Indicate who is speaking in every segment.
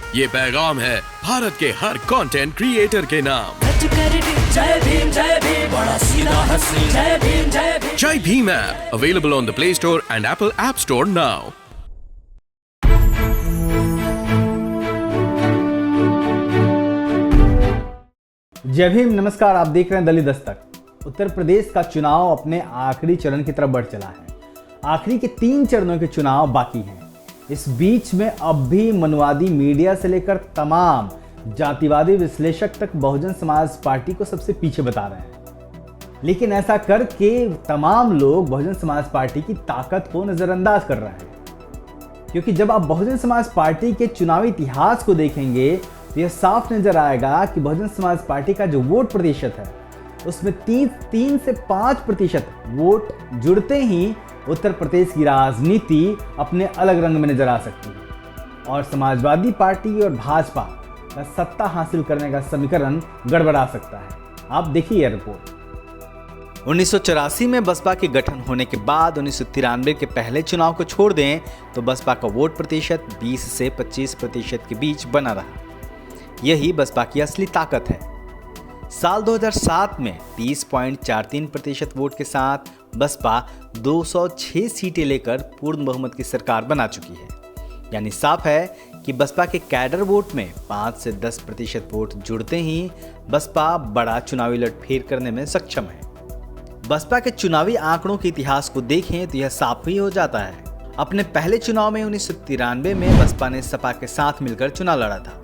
Speaker 1: ये पैगाम है भारत के हर कंटेंट क्रिएटर के नाम।
Speaker 2: जय भीम बड़ा सीधा हंसी, जय भीम
Speaker 1: जय Bhim app available on the play store and Apple app store now.
Speaker 3: जय भीम, नमस्कार। आप देख रहे हैं दिल्ली दस्तक। उत्तर प्रदेश का चुनाव अपने आखिरी चरण की तरफ बढ़ चला है। आखिरी के 3 चरणों के चुनाव बाकी हैं। इस बीच में अब भी मनुवादी मीडिया से लेकर तमाम जातिवादी विश्लेषक तक बहुजन समाज पार्टी को सबसे पीछे बता रहे हैं। लेकिन ऐसा करके तमाम लोग बहुजन समाज पार्टी की ताकत को नजरअंदाज कर रहे हैं, क्योंकि जब आप बहुजन समाज पार्टी के चुनावी इतिहास को देखेंगे तो यह साफ नजर आएगा कि बहुजन समाज पार्टी का जो वोट प्रतिशत है उसमें 3 से 5% वोट जुड़ते ही उत्तर प्रदेश की राजनीति अपने अलग रंग में नजर आ सकती है और समाजवादी पार्टी और भाजपा का सत्ता हासिल करने का समीकरण गड़बड़ा सकता है। आप देखिए यह रिपोर्ट।
Speaker 4: 1984 में बसपा के गठन होने के बाद 1993 के पहले चुनाव को छोड़ दें तो बसपा का वोट प्रतिशत 20 से 25% के बीच बना रहा। यही बसपा की असली ताकत है। साल 2007 में 30.43% वोट के साथ बसपा 206 सीटें लेकर पूर्ण बहुमत की सरकार बना चुकी है। यानी साफ है कि बसपा के कैडर वोट में 5 से 10% वोट जुड़ते ही बसपा बड़ा चुनावी लड़फेर करने में सक्षम है। बसपा के चुनावी आंकड़ों के इतिहास को देखें तो यह साफ ही हो जाता है। अपने पहले चुनाव में 1993 में बसपा ने सपा के साथ मिलकर चुनाव लड़ा था।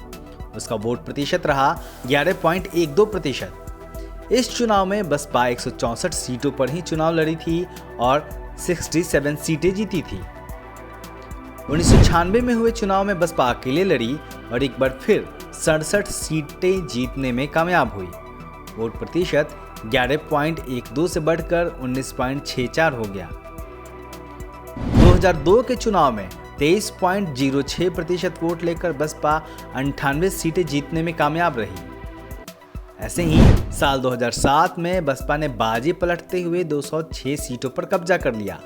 Speaker 4: उसका वोट प्रतिशत रहा 11.12%। इस चुनाव में बसपा 164 सीटों पर ही चुनाव लड़ी थी और 67 सीटें जीती थी। 1996 में हुए चुनाव में बसपा अकेले लड़ी और एक बार फिर 67 सीटें जीतने में कामयाब हुई। वोट प्रतिशत 11.12 से बढ़कर 19.64 हो गया। 2002 के चुनाव में 23.06% वोट लेकर बसपा 98 सीटें जीतने में कामयाब रही। ऐसे ही साल 2007 में बसपा ने बाजी पलटते हुए 206 सीटों पर कब्जा कर लिया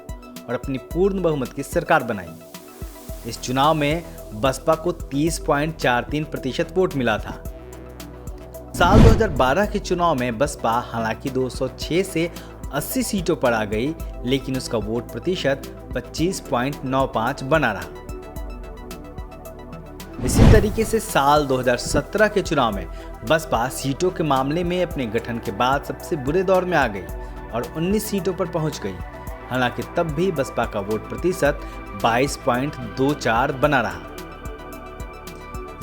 Speaker 4: और अपनी पूर्ण बहुमत की सरकार बनाई। इस चुनाव में बसपा को 30.43% वोट मिला था। साल 2012 के चुनाव में बसपा हालांकि 206 से 80 सीटों पर आ गई, लेकिन उसका वोट प्रतिशत 25.95 बना रहा। इसी तरीके से साल 2017 के चुनाव में बसपा सीटों के मामले में अपने गठन के बाद सबसे बुरे दौर में आ गई और 19 सीटों पर पहुंच गई। हालांकि तब भी बसपा का वोट प्रतिशत 22.24 बना रहा।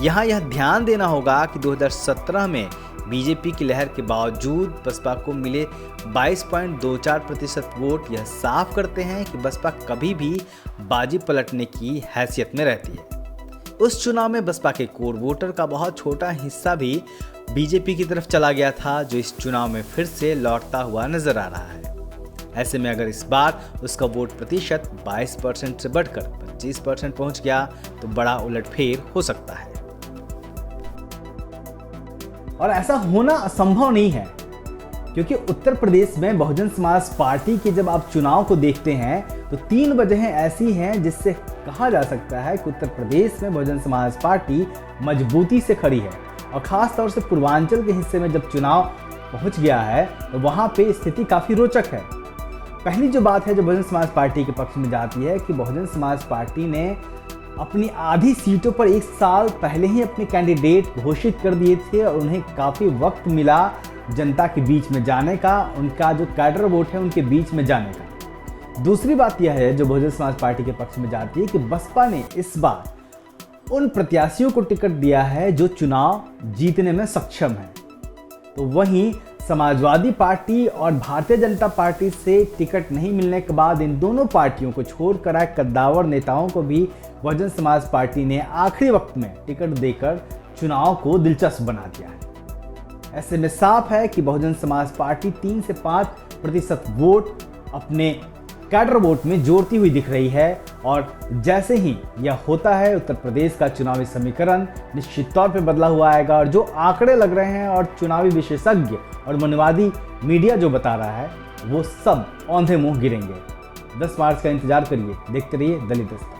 Speaker 4: यहां यह ध्यान देना होगा कि 2017 में बीजेपी की लहर के बावजूद बसपा को मिले 22.24% वोट यह साफ करते हैं कि बसपा कभी भी बाजी पलटने की हैसियत में रहती है। उस चुनाव में बसपा के कोर वोटर का बहुत छोटा हिस्सा भी बीजेपी की तरफ चला गया था, जो इस चुनाव में फिर से लौटता हुआ नजर आ रहा है। ऐसे में अगर इस बार उसका वोट प्रतिशत 22% से बढ़कर 25% पहुंच गया तो बड़ा उलटफेर हो सकता है।
Speaker 3: और ऐसा होना असंभव नहीं है, क्योंकि उत्तर प्रदेश में बहुजन समाज पार्टी के जब आप चुनाव को देखते हैं तो 3 वजहें ऐसी हैं जिससे कहा जा सकता है कि उत्तर प्रदेश में बहुजन समाज पार्टी मजबूती से खड़ी है। और खास तौर से पूर्वांचल के हिस्से में जब चुनाव पहुंच गया है तो वहां पे स्थिति काफी रोचक है। पहली जो बात है जो बहुजन समाज पार्टी के पक्ष में जाती है कि बहुजन समाज पार्टी ने अपनी आधी सीटों पर 1 साल पहले ही अपने कैंडिडेट घोषित कर दिए थे और उन्हें काफ़ी वक्त मिला जनता के बीच में जाने का, उनका जो कैडर वोट है उनके बीच में जाने का। दूसरी बात यह है जो बहुजन समाज पार्टी के पक्ष में जाती है कि बसपा ने इस बार उन प्रत्याशियों को टिकट दिया है जो चुनाव जीतने में सक्षम है। तो वहीं समाजवादी पार्टी और भारतीय जनता पार्टी से टिकट नहीं मिलने के बाद इन दोनों पार्टियों को छोड़कर आए कद्दावर नेताओं को भी बहुजन समाज पार्टी ने आखिरी वक्त में टिकट देकर चुनाव को दिलचस्प बना दिया है। ऐसे में साफ है कि बहुजन समाज पार्टी 3 से 5% वोट अपने कैडर वोट में जोड़ती हुई दिख रही है और जैसे ही यह होता है उत्तर प्रदेश का चुनावी समीकरण निश्चित तौर पर बदला हुआ आएगा और जो आंकड़े लग रहे हैं और चुनावी विशेषज्ञ और मनुवादी मीडिया जो बता रहा है वो सब औंधे मुंह गिरेंगे। 10 मार्च का इंतजार करिए, देखते रहिए दिल्ली दस्तक।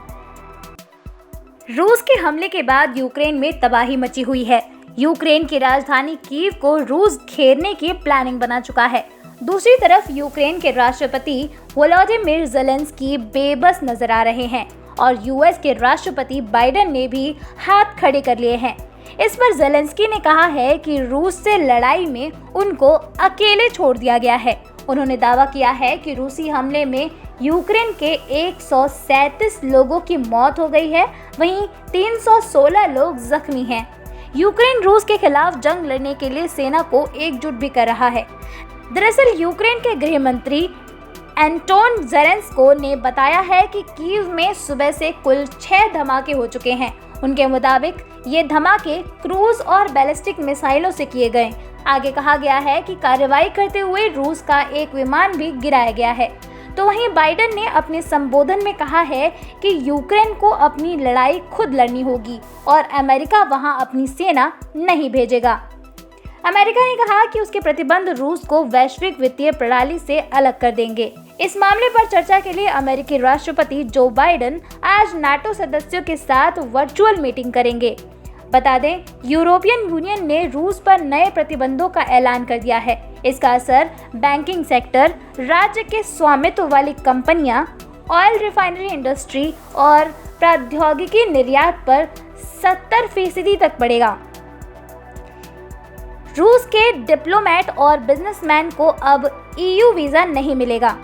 Speaker 5: रूस के हमले के बाद यूक्रेन में तबाही मची हुई है। यूक्रेन की राजधानी कीव को रूस घेरने की प्लानिंग बना चुका है। दूसरी तरफ यूक्रेन के राष्ट्रपति वोलोदिमीर ज़ेलेंस्की बेबस नजर आ रहे हैं और यूएस के राष्ट्रपति बाइडेन ने भी हाथ खड़े कर लिए हैं। इस पर ज़ेलेंस्की ने कहा है कि रूस से लड़ाई में उनको अकेले छोड़ दिया गया है। उन्होंने दावा किया है कि रूसी हमले में यूक्रेन के 137 लोगों की मौत हो गई है, वहीं 316 लोग जख्मी हैं। यूक्रेन रूस के खिलाफ जंग लड़ने के लिए सेना को एकजुट भी कर रहा है। दरअसल यूक्रेन के गृह मंत्री एंटोन ज़ेलेंस्को ने बताया है कि कीव में सुबह से कुल 6 धमाके हो चुके हैं। उनके मुताबिक ये धमाके क्रूज और बैलिस्टिक मिसाइलों से किए गए। आगे कहा गया है कि कार्रवाई करते हुए रूस का एक विमान भी गिराया गया है। तो वहीं बाइडेन ने अपने संबोधन में कहा है कि यूक्रेन को अपनी लड़ाई खुद लड़नी होगी और अमेरिका वहां अपनी सेना नहीं भेजेगा। अमेरिका ने कहा कि उसके प्रतिबंध रूस को वैश्विक वित्तीय प्रणाली से अलग कर देंगे। इस मामले पर चर्चा के लिए अमेरिकी राष्ट्रपति जो बाइडेन आज नाटो सदस्यों के साथ वर्चुअल मीटिंग करेंगे। बता दें, यूरोपियन यूनियन ने रूस पर नए प्रतिबंधों का ऐलान कर दिया है। इसका असर बैंकिंग सेक्टर, राज्य के स्वामित्व वाली कंपनियां, ऑयल रिफाइनरी इंडस्ट्री और प्रौद्योगिकी निर्यात पर 70% तक पड़ेगा। रूस के डिप्लोमेट और बिजनेसमैन को अब EU वीजा नहीं मिलेगा।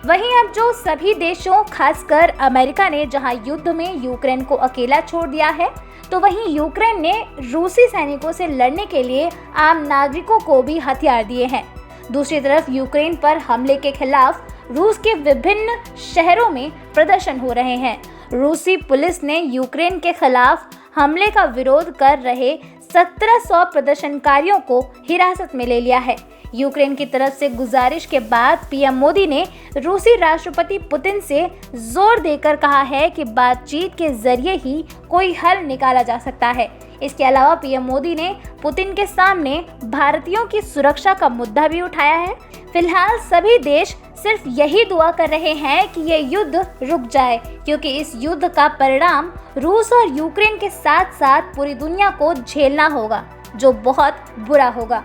Speaker 5: वहीं अब जो सभी देशों, खासकर अमेरिका ने जहां युद्ध में यूक्रेन को अकेला छोड़ दिया है, तो वहीं यूक्रेन ने रूसी सैनिकों से लड़ने के लिए आम नागरिकों को भी हथियार दिए हैं। दूसरी तरफ यूक्रेन पर हमले के खिलाफ रूस के विभिन्न शहरों में प्रदर्शन हो रहे हैं। रूसी पुलिस ने यूक्रेन के खिलाफ हमले का विरोध कर रहे 1700 प्रदर्शनकारियों को हिरासत में ले लिया है। यूक्रेन की तरफ से गुजारिश के बाद पीएम मोदी ने रूसी राष्ट्रपति पुतिन से जोर देकर कहा है कि बातचीत के जरिए ही कोई हल निकाला जा सकता है। इसके अलावा पीएम मोदी ने पुतिन के सामने भारतीयों की सुरक्षा का मुद्दा भी उठाया है। फिलहाल सभी देश सिर्फ यही दुआ कर रहे हैं कि ये युद्ध रुक जाए, क्योंकि इस युद्ध का परिणाम रूस और यूक्रेन के साथ साथ पूरी दुनिया को झेलना होगा, जो बहुत बुरा होगा।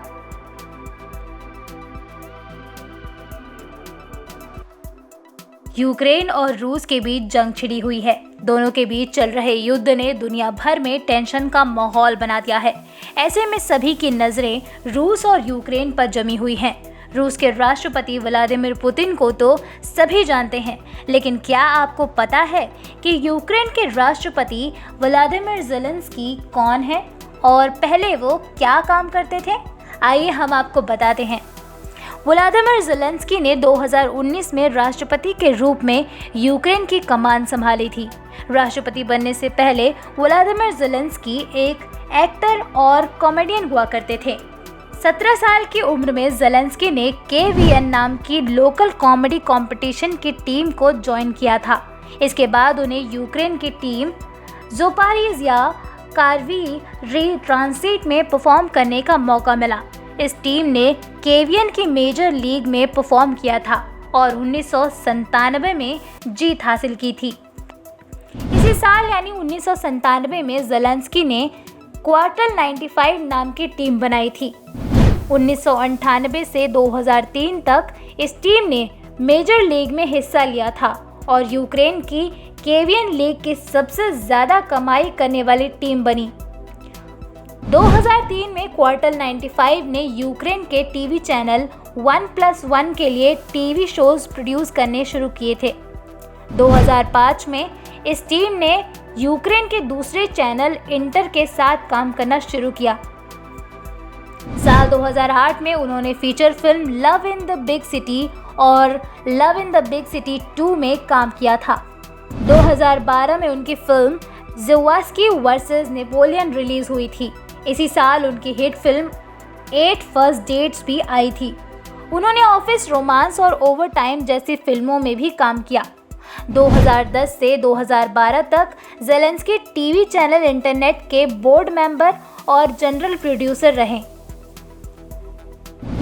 Speaker 5: यूक्रेन और रूस के बीच जंग छिड़ी हुई है। दोनों के बीच चल रहे युद्ध ने दुनिया भर में टेंशन का माहौल बना दिया है। ऐसे में सभी की नजरें रूस और यूक्रेन पर जमी हुई हैं। रूस के राष्ट्रपति व्लादिमीर पुतिन को तो सभी जानते हैं, लेकिन क्या आपको पता है कि यूक्रेन के राष्ट्रपति व्लादिमीर ज़ेलेंस्की कौन है और पहले वो क्या काम करते थे? आइए हम आपको बताते हैं। व्लादिमीर ज़ेलेंस्की ने 2019 में राष्ट्रपति के रूप में यूक्रेन की कमान संभाली थी। राष्ट्रपति बनने से पहले व्लादिमीर ज़ेलेंस्की एक एक्टर और कॉमेडियन हुआ करते थे। 17 साल की उम्र में ज़ेलेंस्की ने KVN नाम की लोकल कॉमेडी कंपटीशन की टीम को ज्वाइन किया था। इसके बाद उन्हें यूक्रेन की टीम ज़ापोरिज़्या कार्वी री ट्रांसिट में परफॉर्म करने का मौका मिला। इस टीम ने KVN की मेजर लीग में परफॉर्म किया था और 1997 में जीत हासिल की थी। इसी साल यानी 1997 में ज़ेलेंस्की ने क्वार्टर 95 नाम की टीम बनाई थी। 1998 से 2003 तक इस टीम ने मेजर लीग में हिस्सा लिया था और यूक्रेन की KVN लीग की सबसे ज़्यादा कमाई करने वाली टीम बनी। 2003 में क्वार्टर 95 ने यूक्रेन के टीवी चैनल 1+1 के लिए टीवी शोज प्रोड्यूस करने शुरू किए थे। 2005 में इस टीम ने यूक्रेन के दूसरे चैनल इंटर के साथ काम करना शुरू किया। साल 2008 में उन्होंने feature film love in the big city और love in the big city 2 में काम किया था। 2012 में उनकी फिल्म ज़ेलेंस्की वर्सेस नेपोलियन रिलीज हुई थी। इसी साल उनकी हिट फिल्म 8 फर्स्ट डेट्स भी आई थी। उन्होंने ऑफिस, रोमांस और ओवरटाइम जैसी फिल्मों में भी काम किया। 2010 से 2012 तक ज़ेलेंस्की टीवी चैनल इंटरनेट के बोर्ड मेंबर और जनरल प्रोड्यूसर रहे।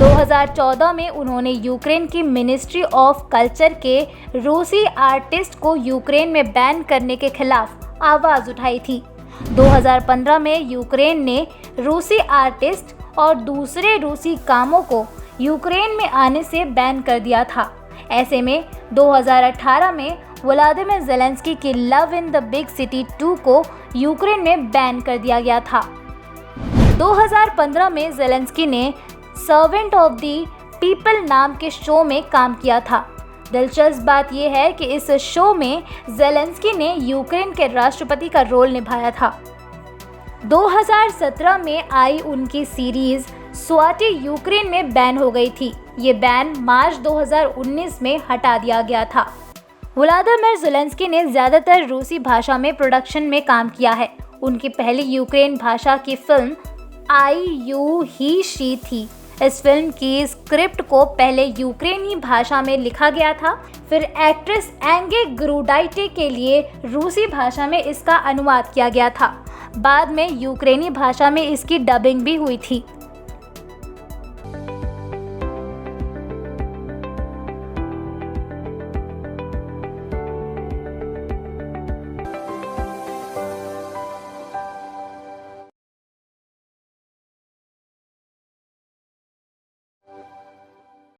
Speaker 5: 2014 में उन्होंने यूक्रेन की मिनिस्ट्री ऑफ कल्चर के रूसी आर्टिस्ट को यूक्रेन में बैन करने के खिलाफ आवाज उठाई थी। 2015 में यूक्रेन ने रूसी आर्टिस्ट और दूसरे रूसी कामों को यूक्रेन में आने से बैन कर दिया था। ऐसे में 2018 में व्लादिमीर ज़ेलेंस्की की love in the big city 2 को यूक्रेन में बैन कर दिया गया था। 2015 में ज़ेलेंस्की ने सर्वेंट ऑफ द पीपल नाम के शो में काम किया था। दिलचस्प बात यह है कि इस शो में ज़ेलेंस्की ने यूक्रेन के राष्ट्रपति का रोल निभाया था। 2017 में आई उनकी सीरीज स्वाति यूक्रेन में बैन हो गई थी। ये बैन मार्च 2019 में हटा दिया गया था। व्लादिमीर ज़ेलेंस्की ने ज़्यादातर रूसी भाषा में प्रोडक्शन में काम किया है। उनकी पहली यूक्रेन भाषा की film I you he she थी। इस फिल्म की स्क्रिप्ट को पहले यूक्रेनी भाषा में लिखा गया था, फिर एक्ट्रेस एंगे ग्रूडाइटे के लिए रूसी भाषा में इसका अनुवाद किया गया था। बाद में यूक्रेनी भाषा में इसकी डबिंग भी हुई थी।